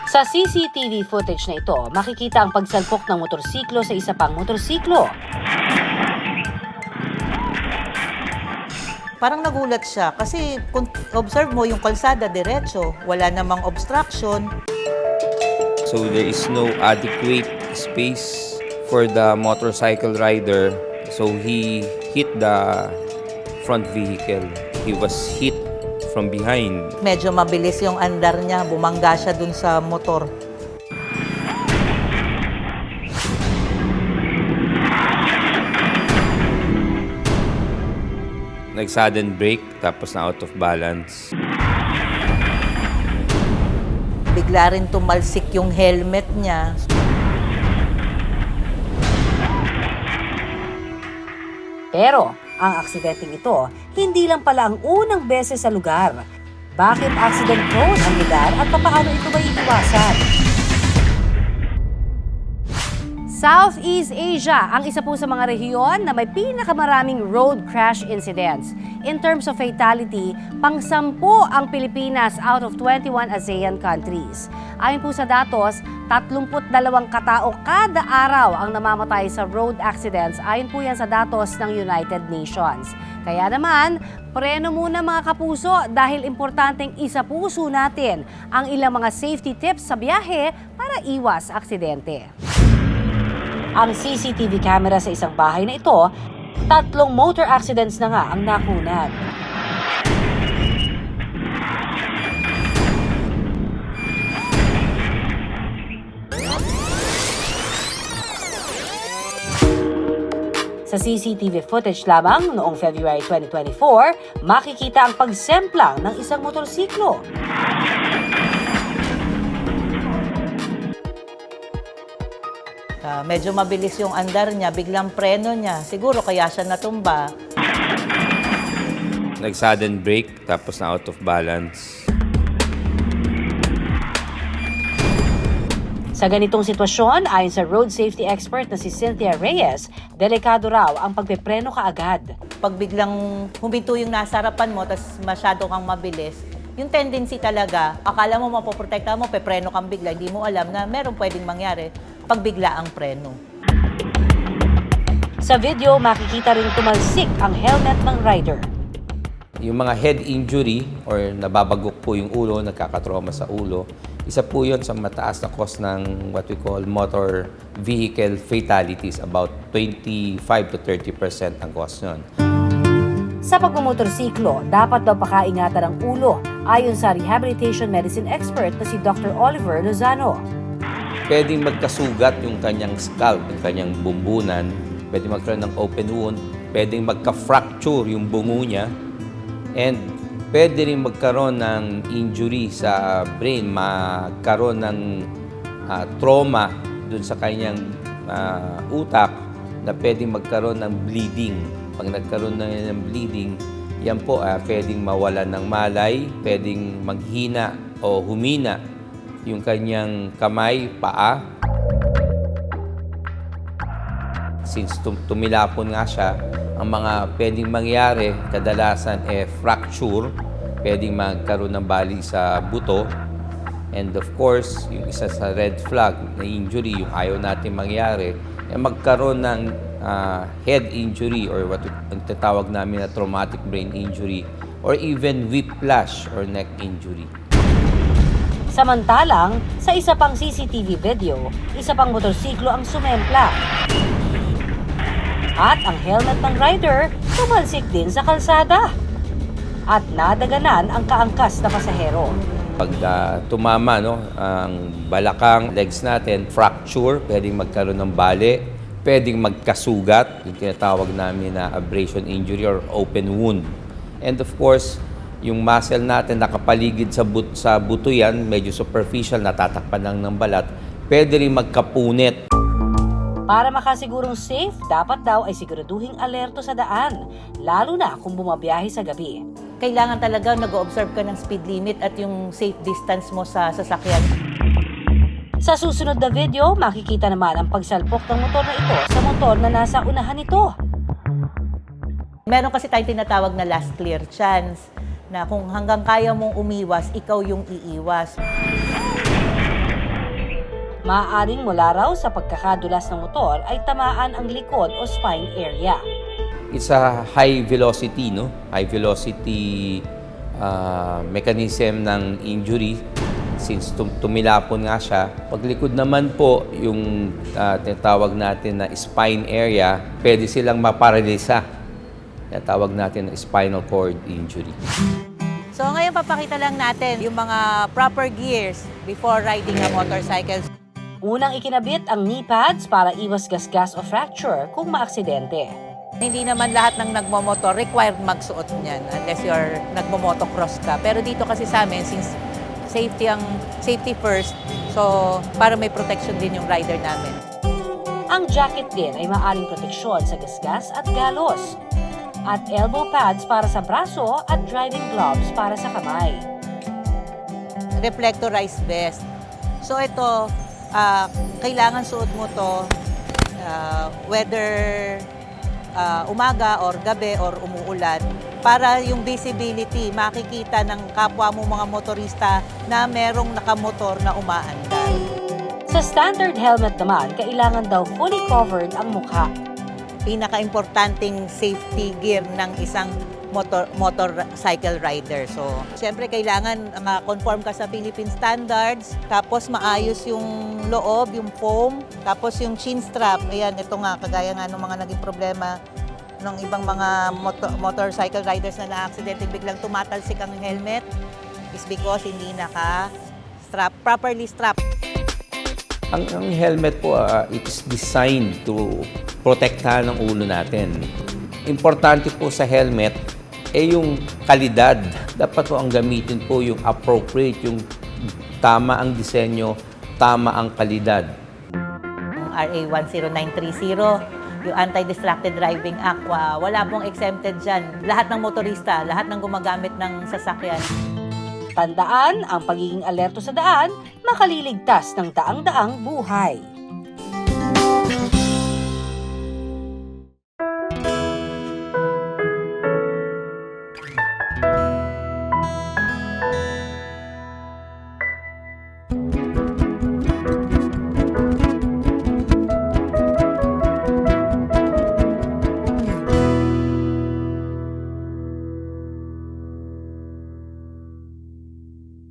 Sa CCTV footage na ito, makikita ang pagsalpok ng motorsiklo sa isa pang motorsiklo. Parang nagulat siya kasi kung observe mo yung kalsada diretso, wala namang obstruction. So there is no adequate space for the motorcycle rider. So he hit the front vehicle. He was hit from behind. Medyo mabilis yung andar niya, bumangga siya dun sa motor. Nag-sudden brake, tapos na out of balance. Bigla rin tumalsik yung helmet niya. Pero ang aksidenteng ito, hindi lang pala ang unang beses sa lugar. Bakit accident prone ang lugar at paano ito maiiwasan? Southeast Asia ang isa po sa mga rehiyon na may pinakamaraming road crash incidents. In terms of fatality, pang-10 ang Pilipinas out of 21 ASEAN countries. Ayon po sa datos, 32 katao kada araw ang namamatay sa road accidents. Ayon po yan sa datos ng United Nations. Kaya naman, preno muna mga kapuso dahil importanteng isapuso natin ang ilang mga safety tips sa biyahe para iwas aksidente. Ang CCTV camera sa isang bahay na ito, 3 motor accidents na nga ang nakunan. Sa CCTV footage lamang noong February 2024, makikita ang pagsemplang ng isang motorsiklo. Medyo mabilis yung andar niya, biglang preno niya. Siguro kaya siya natumba. Nag-sudden brake, tapos na out of balance. Sa ganitong sitwasyon, ayon sa road safety expert na si Cynthia Reyes, delikado raw ang pagpepreno kaagad. Pag biglang huminto yung nasa harapan mo, tapos masyado kang mabilis, yung tendency talaga, akala mo mapoprotekta mo, pepreno kang bigla, hindi mo alam na meron pwedeng mangyari pag bigla ang preno. Sa video, makikita rin tumalsik ang helmet ng rider. Yung mga head injury or nababagok po yung ulo, nagkakatrauma sa ulo, isa po yun sa mataas na cause ng what we call motor vehicle fatalities. About 25 to 30% ang cause yun. Sa pagmumotorsiklo, dapat daw pakaingatan ang ulo, ayon sa rehabilitation medicine expert na si Dr. Oliver Lozano. Pwedeng magkasugat yung kanyang scalp, yung kanyang bumbunan. Pwedeng magkaroon ng open wound. Pwedeng magka-fracture yung bungo niya. And pwede rin magkaroon ng injury sa brain, magkaroon ng trauma dun sa kanyang utak na pwedeng magkaroon ng bleeding. Pag nagkaroon na ng bleeding, yan po pwedeng mawalan ng malay, pwedeng maghina o humina yung kanyang kamay, paa. Since tumilapon nga siya, ang mga pwedeng mangyari, kadalasan fracture, pwedeng magkaroon ng bali sa buto. And of course, yung isa sa red flag na injury, yung ayaw natin mangyari, magkaroon ng head injury or what ang tatawag namin na traumatic brain injury or even whiplash or neck injury. Samantalang, sa isa pang CCTV video, isa pang motorsiklo ang sumempla. At ang helmet ng rider tumalsik din sa kalsada. At nadaganan ang kaangkas na pasahero. Pag tumama ang balakang legs natin, fracture, pwedeng magkaroon ng bali, pwedeng magkasugat, yung tinatawag namin na abrasion injury or open wound. And of course, yung muscle natin nakapaligid sa buto yan, medyo superficial, natatakpan lang ng balat, pwede rin magkapunit. Para makasigurong safe, dapat daw ay siguraduhing alerto sa daan, lalo na kung bumabiyahe sa gabi. Kailangan talaga nag-observe ka ng speed limit at yung safe distance mo sa sasakyan. Sa susunod na video, makikita naman ang pagsalpok ng motor na ito sa motor na nasa unahan nito. Meron kasi tayong tinatawag na last clear chance, na kung hanggang kaya mong umiwas, ikaw yung iiwas. Maaaring mula raw sa pagkakadulas ng motor ay tamaan ang likod o spine area. It's a high velocity, no? High velocity mechanism ng injury since tumilapon nga siya. Paglikod naman po, yung tinatawag natin na spine area, pwede silang maparalisa. Tinatawag natin na spinal cord injury. So ngayon papakita lang natin yung mga proper gears before riding a motorcycle. Unang ikinabit ang knee pads para iwas gasgas o fracture kung maaksidente. Hindi naman lahat ng nagmomotor required magsuot niyan unless you're nagmo-motocross ka. Pero dito kasi sa amin, since safety first, so para may protection din yung rider namin. Ang jacket din ay maaaring proteksyon sa gasgas at galos. At elbow pads para sa braso at driving gloves para sa kamay. Reflectorized vest. So ito, kailangan suot mo to whether umaga or gabi or umuulan para yung visibility, makikita ng kapwa mo mga motorista na merong nakamotor na umaandar. Sa standard helmet naman, kailangan daw fully covered ang mukha. Pinaka-importanting safety gear ng isang motorcycle rider. So, siyempre kailangan conform ka sa Philippine standards, tapos maayos yung loob, yung foam, tapos yung chin strap. Ayan, ito nga, kagaya nga ng mga naging problema ng ibang mga motorcycle riders na na-accident, biglang tumatalsik ang helmet is because hindi properly strapped. Ang helmet po, it is designed to protektahan ang ulo natin. Importante po sa helmet yung kalidad. Dapat po ang gamitin po yung appropriate, yung tama ang disenyo, tama ang kalidad. RA 10930, yung Anti-Distracted Driving Act, wala pong exempted dyan. Lahat ng motorista, lahat ng gumagamit ng sasakyan. Tandaan, ang pagiging alerto sa daan, makaliligtas ng daang-daang buhay.